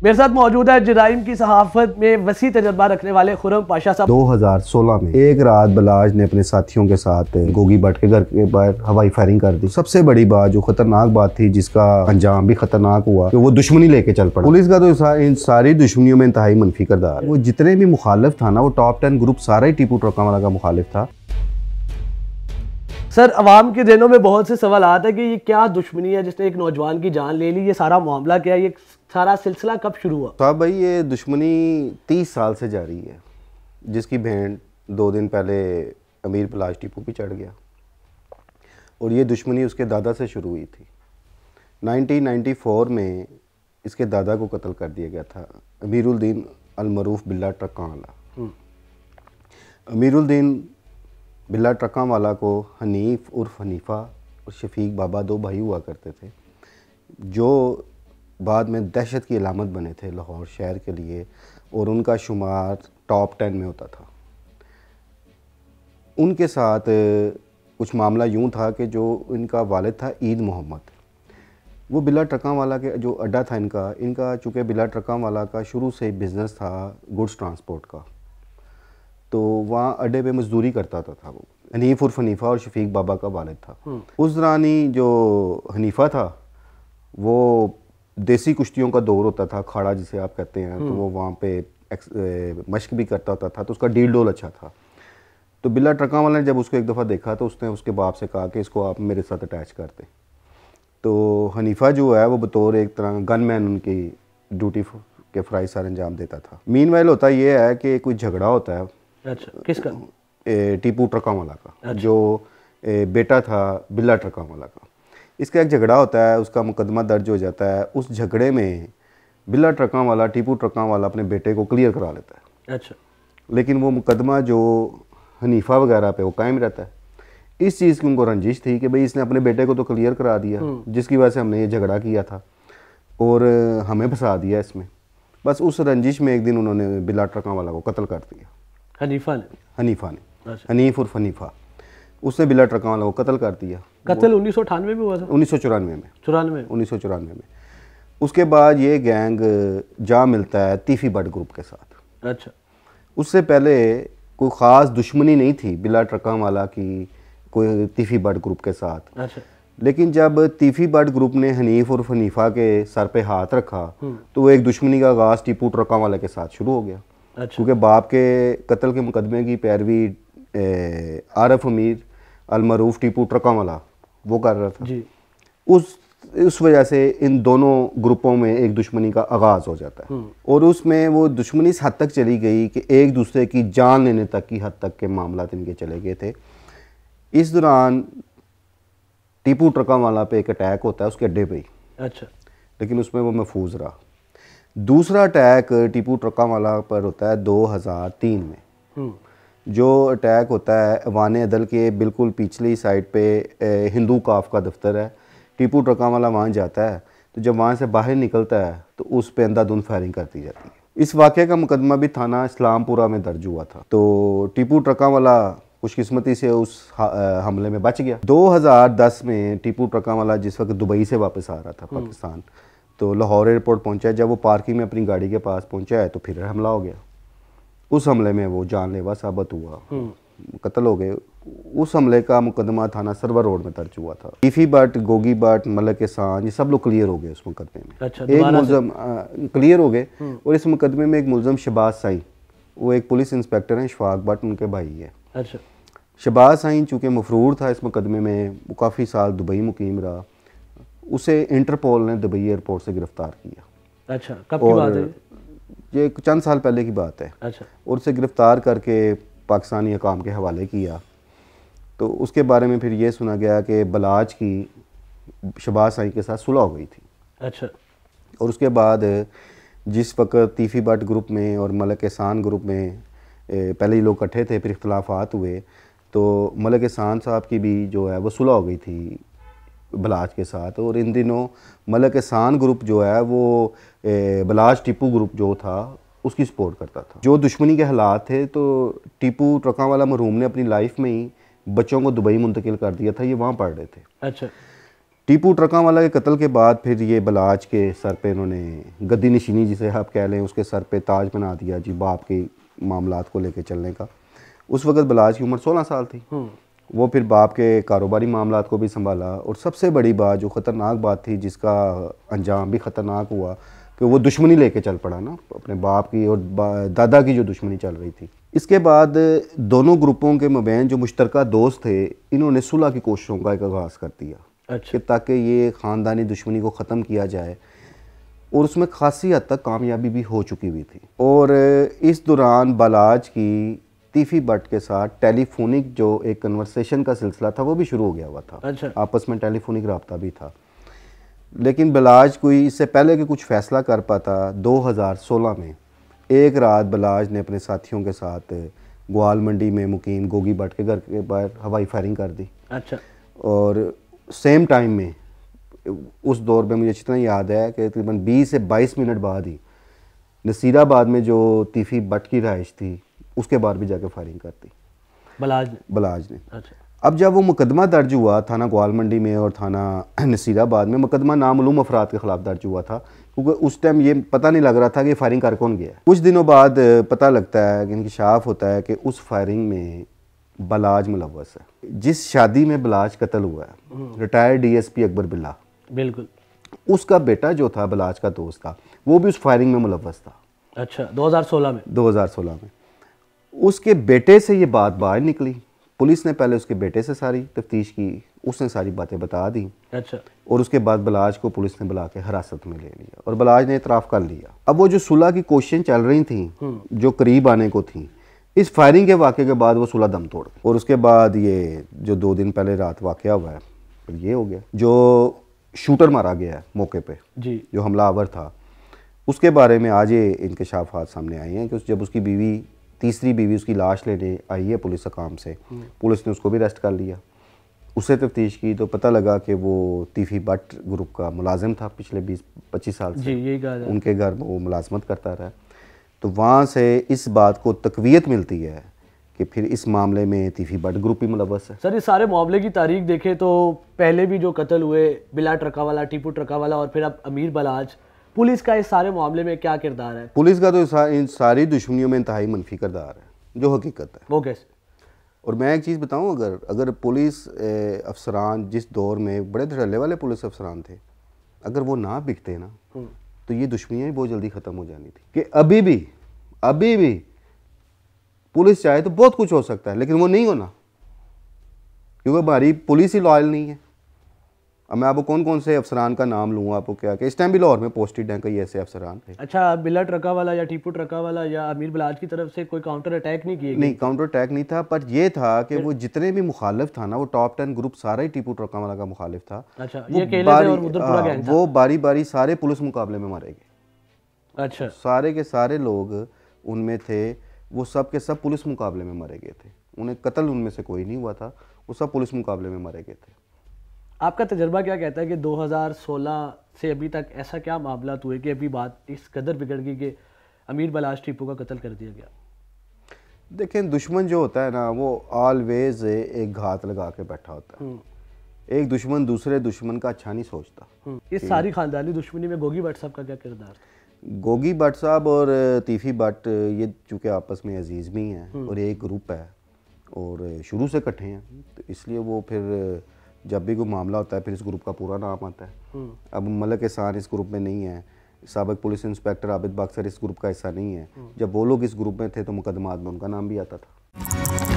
मेरे साथ मौजूद है जराइम की सहाफत में वसी तजर्बा रखने वाले खुर्रम पाशा साहब। 2016 में एक रात बलाज ने अपने साथियों के साथ गोगी भट्ट के घर के बाहर हवाई फायरिंग कर दी। सबसे बड़ी बात जो खतरनाक बात थी, जिसका अंजाम भी खतरनाक हुआ, कि वो दुश्मनी लेके चल पड़ा। पुलिस का तो इन सारी दुश्मनियों में इंतहाई मनफी किरदार। वो जितने भी मुखालिफ था ना, वो टॉप 10 ग्रुप सारा ही टीपू ट्रकावाला का मुखालिफ था। सर, अवाम के दिनों में बहुत से सवाल आते हैं कि ये क्या दुश्मनी है जिसने एक नौजवान की जान ले ली, ये सारा मामला क्या है, ये सारा सिलसिला कब शुरू हुआ? साहब भाई, ये दुश्मनी 30 साल से जारी है, जिसकी भेंट 2 दिन पहले अमीर पलाश टीपू पे चढ़ गया। और ये दुश्मनी उसके दादा से शुरू हुई थी। 1994 में इसके दादा को कत्ल कर दिया गया था, अमीरुद्दीन अलमरूफ बिल्ला ट्रकावाला। अमीरुद्दीन बिल्ला ट्रकावाला को हनीफ उर्फ हनीफ़ा और शफीक बाबा 2 भाई हुआ करते थे, जो बाद में दहशत की अलामत बने थे लाहौर शहर के लिए, और उनका शुमार टॉप 10 में होता था। उनके साथ कुछ मामला यूँ था कि जो इनका वालिद था ईद मोहम्मद, वो बिल्ला ट्रकावाला के जो अड्डा था इनका चूँकि बिल्ला ट्रकावाला का शुरू से बिज़नेस था गुड्स ट्रांसपोर्ट का, तो वहाँ अड्डे पे मजदूरी करता था वो। हनीफ उर्फ हनीफ़ा और शफीक बाबा का वालिद था। उस दौरान ही जो हनीफ़ा था वो देसी कुश्तियों का दौर होता था, अखाड़ा जिसे आप कहते हैं, तो वो वहाँ पे मश्क भी करता होता था, तो उसका डील डोल अच्छा था। तो बिल्ला ट्रकावाला ने जब उसको एक दफ़ा देखा तो उसने उसके बाप से कहा कि इसको आप मेरे साथ अटैच कर दें। तो हनीफ़ा जो है वो बतौर एक तरह गनमैन उनकी ड्यूटी के फ़राइज़ सर अंजाम देता था। मीनवाइल होता ये है कि कोई झगड़ा होता है। अच्छा, किसका? टीपू ट्रकावाला का। अच्छा। जो बेटा था बिल्ला ट्रकावाला का, इसका एक झगड़ा होता है, उसका मुकदमा दर्ज हो जाता है। उस झगड़े में बिल्ला ट्रकावाला टीपू ट्रकावाला अपने बेटे को क्लियर करा लेता है। अच्छा। लेकिन वो मुकदमा जो हनीफ़ा वगैरह पे वो कायम रहता है। इस चीज़ की उनको रंजिश थी कि भाई इसने अपने बेटे को तो क्लियर करा दिया, जिसकी वजह से हमने ये झगड़ा किया था और हमें फंसा दिया इसमें। बस उस रंजिश में एक दिन उन्होंने बिल्ला ट्रकावाला को कत्ल कर दिया। हनीफ़ा ने? अच्छा। हनीफ उर्फ हनीफ़ा, उसने बिल्ला ट्रकावाला को कत्ल कर दिया। कत्ल 1998 में हुआ था? 1994 में। उसके बाद ये गैंग जा मिलता है तीफी भट्ट ग्रुप के साथ। अच्छा। उससे पहले कोई ख़ास दुश्मनी नहीं थी बिल्ला ट्रकावाला की कोई तीफी भट्ट ग्रुप के साथ। अच्छा। लेकिन जब तीफी भट्ट ग्रुप ने हनीफ उर्फ हनीफ़ा के सर पे हाथ रखा तो वो एक दुश्मनी का आगाज़ टीपू ट्रकावाला के साथ शुरू हो गया। अच्छा। क्योंकि बाप के कत्ल के मुकदमे की पैरवी आरफ अमीर अलमरूफ टीपू ट्रकावाला वो कर रहा था जी। उस वजह से इन दोनों ग्रुपों में एक दुश्मनी का आगाज़ हो जाता है, और उसमें वो दुश्मनी इस हद तक चली गई कि एक दूसरे की जान लेने तक की हद तक के मामला इनके चले गए थे। इस दौरान टीपू ट्रकावाला पे एक अटैक होता है उसके अड्डे पे ही। अच्छा। लेकिन उसमें वो महफूज रहा। दूसरा अटैक टीपू ट्रकावाला पर होता है 2003 में। जो अटैक होता है अवान अदल के बिल्कुल पिछली साइड पे हिंदू काफ का दफ्तर है। टीपू ट्रकावाला वहाँ जाता है, तो जब वहाँ से बाहर निकलता है तो उस पर अंधाधुंध फायरिंग कर दी जाती है। इस वाक़े का मुकदमा भी थाना इस्लामपुरा में दर्ज हुआ था। तो टीपू ट्रकावाला खुशकिस्मती से उस हमले में बच गया। 2010 में टीपू ट्रकावाला जिस वक्त दुबई से वापस आ रहा था पाकिस्तान, तो लाहौर एयरपोर्ट पहुंचा। जब वो पार्किंग में अपनी गाड़ी के पास पहुंचा है तो फिर हमला हो गया। उस हमले में वो जानलेवा साबित हुआ, कत्ल हो गए। उस हमले का मुकदमा थाना सरवर रोड में दर्ज हुआ था। टीफी भट्ट, गोगी भट्ट, मलक एहसान, ये सब लोग क्लियर हो गए उस मुकदमे में। अच्छा, एक मुलजम क्लियर हो गए। और इस मुकदमे में एक मुलजम शहबाज साईं, वो एक पुलिस इंस्पेक्टर हैं, शफाक भट्ट उनके भाई है। अच्छा। शहबाज साईं चूँकि मफरूर था इस मुकदमे में, वो काफ़ी साल दुबई मुकीम रहा। उसे इंटरपोल ने दुबई एयरपोर्ट से गिरफ़्तार किया। अच्छा, कब की बात है? ये चंद साल पहले की बात है। अच्छा। और उसे गिरफ़्तार करके पाकिस्तानी हकाम के हवाले किया। तो उसके बारे में फिर ये सुना गया कि बलाज की शहबाज साईं के साथ सुलह हो गई थी। अच्छा। और उसके बाद जिस वक्त तीफी भट्ट ग्रुप में और मलक एहसान ग्रुप में पहले ही लोग इकट्ठे थे, फिर इख्तलाफात हुए, तो मलक एहसान साहब की भी जो है वो सुलह हो गई थी बलाज के साथ। और इन दिनों मलक एहसान ग्रुप जो है वो बलाज टीपू ग्रुप जो था उसकी सपोर्ट करता था। जो दुश्मनी के हालात थे, तो टीपू ट्रकावाला मरहूम ने अपनी लाइफ में ही बच्चों को दुबई मुंतकिल कर दिया था, ये वहाँ पढ़ रहे थे। अच्छा। टीपू ट्रकावाला के कत्ल के बाद फिर ये बलाच के सर पे इन्होंने गद्दी नशीनी जिसे आप कह लें, उसके सर पे ताज बना दिया जी बाप के मामलात को लेके चलने का। उस वक्त बलाच की उम्र 16 साल थी। वो फिर बाप के कारोबारी मामलात को भी संभाला, और सबसे बड़ी बात जो ख़तरनाक बात थी जिसका अंजाम भी ख़तरनाक हुआ कि वो दुश्मनी लेके चल पड़ा ना, अपने बाप की और दादा की जो दुश्मनी चल रही थी। इसके बाद दोनों ग्रुपों के मबैन जो मुश्तरका दोस्त थे, इन्होंने सुलह की कोशिशों का एक आगाज़ कर दिया। अच्छा। कि ताकि ये ख़ानदानी दुश्मनी को ख़त्म किया जाए, और उसमें खासी हद तक कामयाबी भी हो चुकी हुई थी। और इस दौरान बलाच की तीफ़ी भट्ट के साथ टेलीफोनिक जो एक कन्वर्सेशन का सिलसिला था वो भी शुरू हो गया हुआ था। अच्छा। आपस में टेलीफोनिक रब्ता भी था। लेकिन बलाच कोई इससे पहले कि कुछ फ़ैसला कर पाता, 2016 में एक रात बलाच ने अपने साथियों के साथ ग्वाल मंडी में मुकीम गोगी भट्ट के घर के बाहर हवाई फायरिंग कर दी। अच्छा। और सेम टाइम में उस दौर में मुझे इतना याद है कि तकरीबन 20 से 22 मिनट बाद ही नसीराबाद में जो तीफ़ी भट्ट की रहाइश थी उसके बाद भी जाके फायरिंग कर दी बलाज ने। अच्छा। अब जब वो मुकदमा दर्ज हुआ थाना ग्वाल मंडी में और थाना नसीराबाद में, मुकदमा नामालूम अफराद के ख़िलाफ़ दर्ज हुआ था, क्योंकि उस टाइम ये पता नहीं लग रहा था कि फायरिंग कर कौन गया। कुछ दिनों बाद पता लगता है कि इंकशाफ होता है कि उस फायरिंग में बलाज मुलव्वस है। जिस शादी में बलाज कत्ल हुआ है, रिटायर्ड डीएसपी अकबर बिल्ला, बिल्कुल, उसका बेटा जो था बलाज का दोस्त था, वो भी उस फायरिंग में मुलव्वस था। अच्छा, 2016 में उसके बेटे से ये बात बाहर निकली। पुलिस ने पहले उसके बेटे से सारी तफ्तीश की, उसने सारी बातें बता दी। अच्छा। और उसके बाद बलाज को पुलिस ने बुला के हिरासत में ले लिया और बलाज ने इतराफ़ कर लिया। अब वो जो सुलह की कोशिशें चल रही थी जो करीब आने को थी, इस फायरिंग के वाक़े के बाद वो सुलह दम तोड़ गई। और उसके बाद ये जो 2 दिन पहले रात वाक़या हुआ है, फिर ये हो गया। जो शूटर मारा गया है मौके पे जी, जो हमलावर था, उसके बारे में आज ये इंकशाफात सामने आए हैं कि जब उसकी बीवी, तीसरी बीवी उसकी लाश लेने आई है पुलिस काम से, पुलिस ने उसको भी अरेस्ट कर लिया। उससे तफ्तीश की तो पता लगा कि वो तीफ़ी भट्ट ग्रुप का मुलाजिम था पिछले 20-25 साल से। यही कहा जाए। उनके घर वो मुलाजमत करता रहा। तो वहाँ से इस बात को तकवीत मिलती है कि फिर इस मामले में तीफ़ी भट्ट ग्रुप ही मुलव्वस है। सर, इस सारे मामले की तारीख देखें तो पहले भी जो कत्ल हुए, बिला ट्रकावाला, टीपू ट्रकावाला और फिर अब अमीर बलाच, पुलिस का इस सारे मामले में क्या किरदार है? पुलिस का तो इन सारी दुश्मनियों में इंतहाई मनफी किरदार है जो हकीकत है। वो कैसे? और मैं एक चीज़ बताऊं, अगर पुलिस अफसरान जिस दौर में बड़े धड़ल्ले वाले पुलिस अफसरान थे, अगर वो ना बिकते ना तो ये दुश्मनियाँ भी बहुत जल्दी ख़त्म हो जानी थी। कि अभी भी पुलिस चाहे तो बहुत कुछ हो सकता है, लेकिन वो नहीं होना, क्योंकि हमारी पुलिस ही लॉयल नहीं है। अब मैं आपको कौन कौन से अफसरान का नाम लूँ, आपको क्या कि इस टाइम भी लाहौर में पोस्टेड हैं कई ऐसे अफसरान थे। अच्छा, बिला ट्रकावाला या टीपू ट्रकावाला या अमीर बलाच की तरफ से कोई काउंटर अटैक नहीं किए? नहीं, काउंटर अटैक नहीं था, पर ये था कि वो जितने भी मुखालिफ था ना, वो टॉप 10 ग्रुप सारा ही टीपू ट्रकावाला का मुखालिफ था। अच्छा, ये अकेले थे और उधर पूरा गैंग था? वो बारी बारी सारे पुलिस मुकाबले में मारे गए। अच्छा। सारे के सारे लोग उनमें थे, वो सब के सब पुलिस मुकाबले में मारे गए थे। उन्हें कत्ल उनमें से कोई नहीं हुआ था, वो सब पुलिस मुकाबले में मारे गए थे। आपका तजर्बा क्या कहता है कि 2016 से अभी तक ऐसा क्या मामला हुए कि अभी बात इस कदर बिगड़ गई कि अमीर बलाच टीपू का कत्ल कर दिया गया? देखें, दुश्मन जो होता है ना, वो ऑलवेज एक घात लगा के बैठा होता है। एक दुश्मन दूसरे दुश्मन का अच्छा नहीं सोचता। इस सारी खानदानी दुश्मनी में गोगी भट्ट साहब का क्या किरदार? गोगी भट्ट साहब और तीफ़ी भट्ट ये चूँकि आपस में अजीज़ भी हैं और एक ग्रुप है और शुरू से इकट्ठे हैं, तो इसलिए वो फिर जब भी कोई मामला होता है फिर इस ग्रुप का पूरा नाम आता है। अब मलक एहसान इस ग्रुप में नहीं है, साबिक पुलिस इंस्पेक्टर आबिद बख्तर इस ग्रुप का हिस्सा नहीं है। जब वो लोग इस ग्रुप में थे तो मुकदमात में उनका नाम भी आता था।